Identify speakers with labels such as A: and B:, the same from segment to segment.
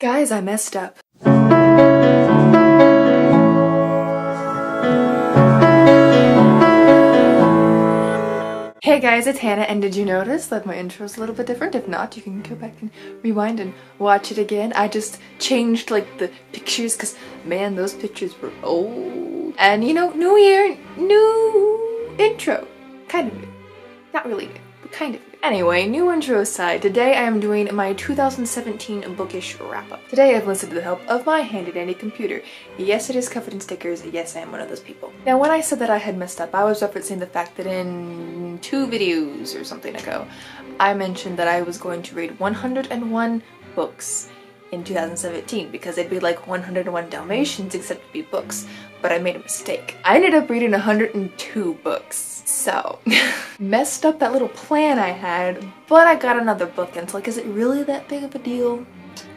A: Guys, I messed up. Hey guys, it's Hannah, and did you notice that my intro is a little bit different? If not, you can go back and rewind and watch it again. I just changed like the pictures because man, those pictures were old. And you know, new year, new intro. Kind of new. Not really new, but kind of new. Anyway, new intro aside, today I am doing my 2017 bookish wrap-up. Today I've enlisted the help of my handy-dandy computer. Yes, it is covered in stickers. Yes, I am one of those people. Now, when I said that I had messed up, I was referencing the fact that in 2 videos or something ago, I mentioned that I was going to read 101 books in 2017 because they'd be like 101 Dalmatians except to be books, but I made a mistake. I ended up reading 102 books. So, messed up that little plan I had, but I got another book and it's like, is it really that big of a deal?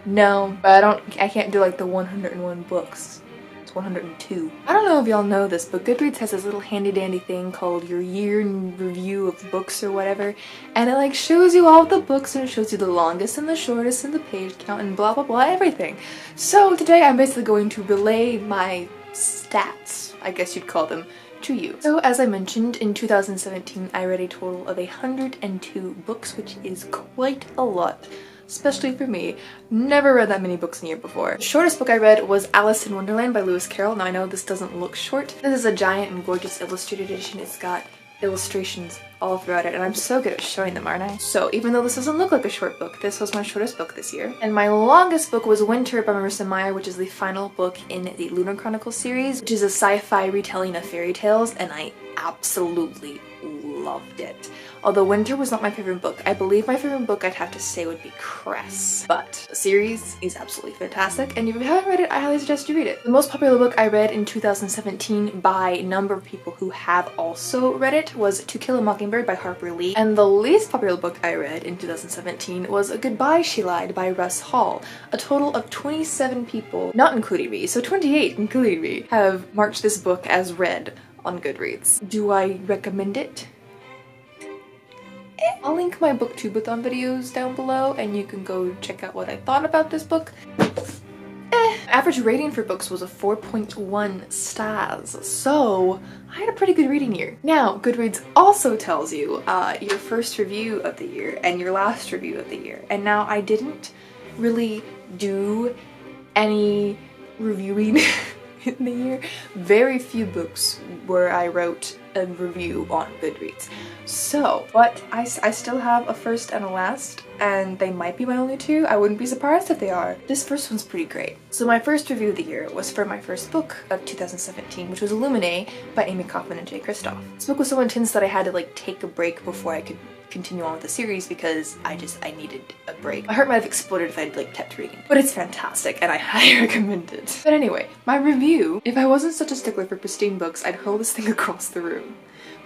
A: No, but I can't do like the 101 books. It's 102. I don't know if y'all know this, but Goodreads has this little handy dandy thing called your year in review of books or whatever, and it like shows you all the books and it shows you the longest and the shortest and the page count and blah blah blah everything. So today I'm basically going to relay my stats, I guess you'd call them, to you. So as I mentioned, in 2017 I read a total of 102 books, which is quite a lot, especially for me. Never read that many books in a year before. The shortest book I read was Alice in Wonderland by Lewis Carroll. Now I know this doesn't look short. This is a giant and gorgeous illustrated edition. It's got illustrations all throughout it, and I'm so good at showing them, aren't I? So even though this doesn't look like a short book, this was my shortest book this year. And my longest book was Winter by Marissa Meyer, which is the final book in the Lunar Chronicles series, which is a sci-fi retelling of fairy tales, and I absolutely loved it. Although Winter was not my favorite book, I believe my favorite book I'd have to say would be Cress. But the series is absolutely fantastic, and if you haven't read it, I highly suggest you read it. The most popular book I read in 2017 by a number of people who have also read it was To Kill a Mockingbird by Harper Lee, and the least popular book I read in 2017 was Goodbye She Lied by Russ Hall. A total of 27 people, not including me, so 28 including me, have marked this book as read on Goodreads. Do I recommend it? I'll link my booktubeathon videos down below and you can go check out what I thought about this book. Average rating for books was a 4.1 stars, so I had a pretty good reading year. Now, Goodreads also tells you your first review of the year and your last review of the year. And now I didn't really do any reviewing in the year. Very few books where I wrote a review on Goodreads. So, but I still have a first and a last, and they might be my only 2. I wouldn't be surprised if they are. This first one's pretty great. So my first review of the year was for my first book of 2017, which was Illuminae by Amy Kaufman and Jay Kristoff. This book was so intense that I had to like take a break before I could continue on with the series because I needed a break. My heart might have exploded if I'd like kept reading. But it's fantastic and I highly recommend it. But anyway, my review, if I wasn't such a stickler for pristine books, I'd hurl this thing across the room.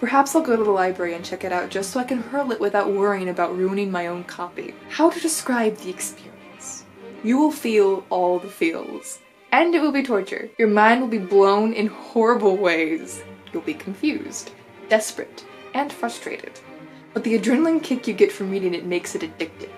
A: Perhaps I'll go to the library and check it out just so I can hurl it without worrying about ruining my own copy. How to describe the experience? You will feel all the feels. And it will be torture. Your mind will be blown in horrible ways. You'll be confused, desperate, and frustrated. But the adrenaline kick you get from reading it makes it addictive.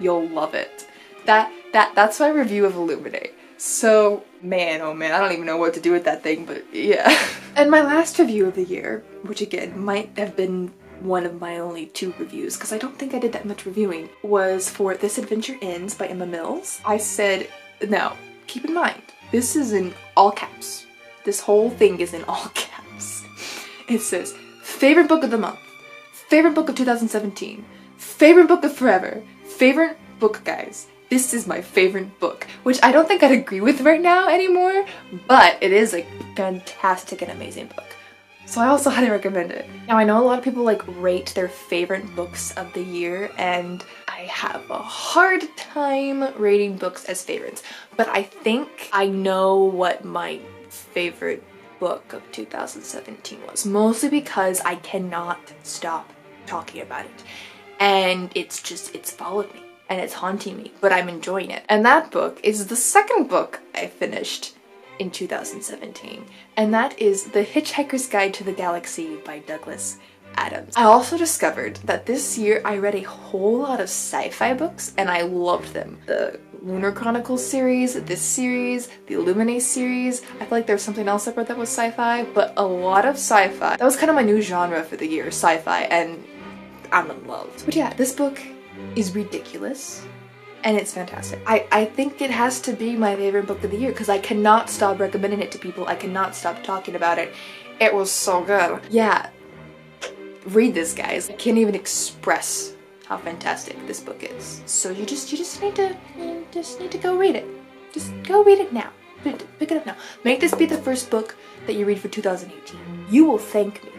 A: You'll love it. That's my review of Illuminae. So, man, oh man, I don't even know what to do with that thing, but yeah. And my last review of the year, which again might have been one of my only 2 reviews, because I don't think I did that much reviewing, was for This Adventure Ends by Emma Mills. I said, now, keep in mind, this is in all caps. This whole thing is in all caps. It says, favorite book of the month, favorite book of 2017, favorite book of forever, favorite book, guys. This is my favorite book, which I don't think I'd agree with right now anymore, but it is a fantastic and amazing book. So I also highly recommend it. Now I know a lot of people like rate their favorite books of the year, and I have a hard time rating books as favorites, but I think I know what my favorite book of 2017 was, mostly because I cannot stop talking about it, and it's followed me. And it's haunting me, but I'm enjoying it. And that book is the second book I finished in 2017, and that is The Hitchhiker's Guide to the Galaxy by Douglas Adams. I also discovered that this year I read a whole lot of sci-fi books and I loved them. The Lunar Chronicles series, this series, the Illuminae series. I feel like there's something else I read that was sci-fi, but a lot of sci-fi. That was kind of my new genre for the year, sci-fi, and I'm in love. But yeah, this book is ridiculous and it's fantastic. I think it has to be my favorite book of the year because I cannot stop recommending it to people. I cannot stop talking about it. It was so good. Yeah, read this, guys. I can't even express how fantastic this book is. So you just need to go read it. Just go read it now. Pick it up now. Make this be the first book that you read for 2018. You will thank me.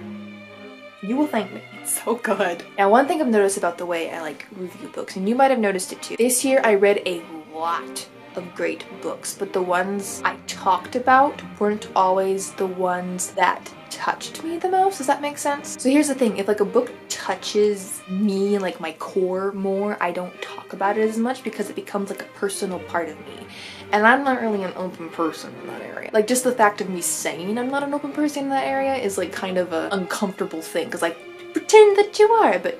A: You will thank me. It's so good. Now, one thing I've noticed about the way I like review books, and you might have noticed it too. This year I read a lot of great books, but the ones I talked about weren't always the ones that touched me the most. Does that make sense? So here's the thing, if like a book touches me, like my core more, I don't talk about it as much because it becomes like a personal part of me. And I'm not really an open person in that area. Like just the fact of me saying I'm not an open person in that area is like kind of an uncomfortable thing because like pretend that you are, but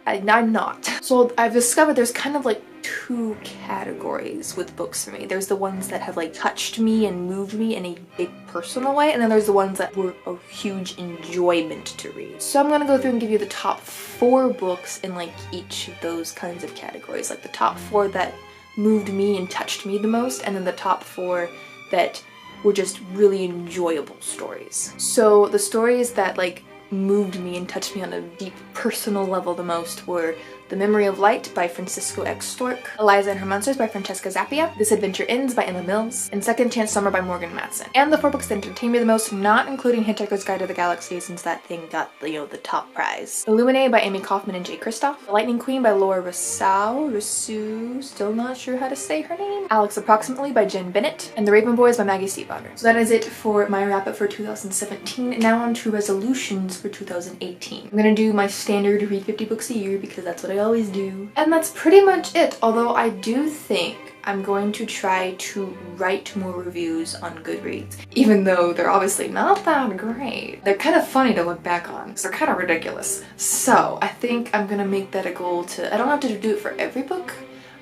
A: I'm not. So I've discovered there's kind of like two categories with books for me. There's the ones that have like touched me and moved me in a big personal way, and then there's the ones that were a huge enjoyment to read. So I'm gonna go through and give you the top 4 books in like each of those kinds of categories. Like the top 4 that moved me and touched me the most, and then the top 4 that were just really enjoyable stories. So the stories that like moved me and touched me on a deep personal level the most were The Memory of Light by Francisco X. Stork, Eliza and Her Monsters by Francesca Zappia, This Adventure Ends by Emma Mills, and Second Chance Summer by Morgan Matson. And the 4 books that entertained me the most, not including Hitchhiker's Guide to the Galaxy since that thing got, you know, the top prize. Illuminae by Amy Kaufman and Jay Kristoff, The Lightning Queen by Laura Rousseau, still not sure how to say her name, Alex Approximately by Jen Bennett, and The Raven Boys by Maggie Stiefvater. So that is it for my wrap up for 2017. Now on to resolutions for 2018. I'm gonna do my standard read 50 books a year because that's what I always do. And that's pretty much it, although I do think I'm going to try to write more reviews on Goodreads, even though they're obviously not that great. They're kind of funny to look back on because they're kind of ridiculous. So I think I'm gonna make that a goal to, I don't have to do it for every book,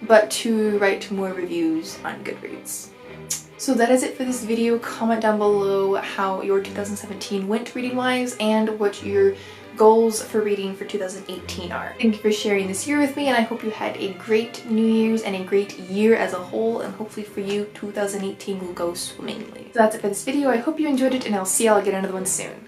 A: but to write more reviews on Goodreads. So that is it for this video. Comment down below how your 2017 went reading-wise and what your goals for reading for 2018 are. Thank you for sharing this year with me, and I hope you had a great New Year's and a great year as a whole, and hopefully for you 2018 will go swimmingly. So that's it for this video. I hope you enjoyed it, and I'll see y'all again in another one soon.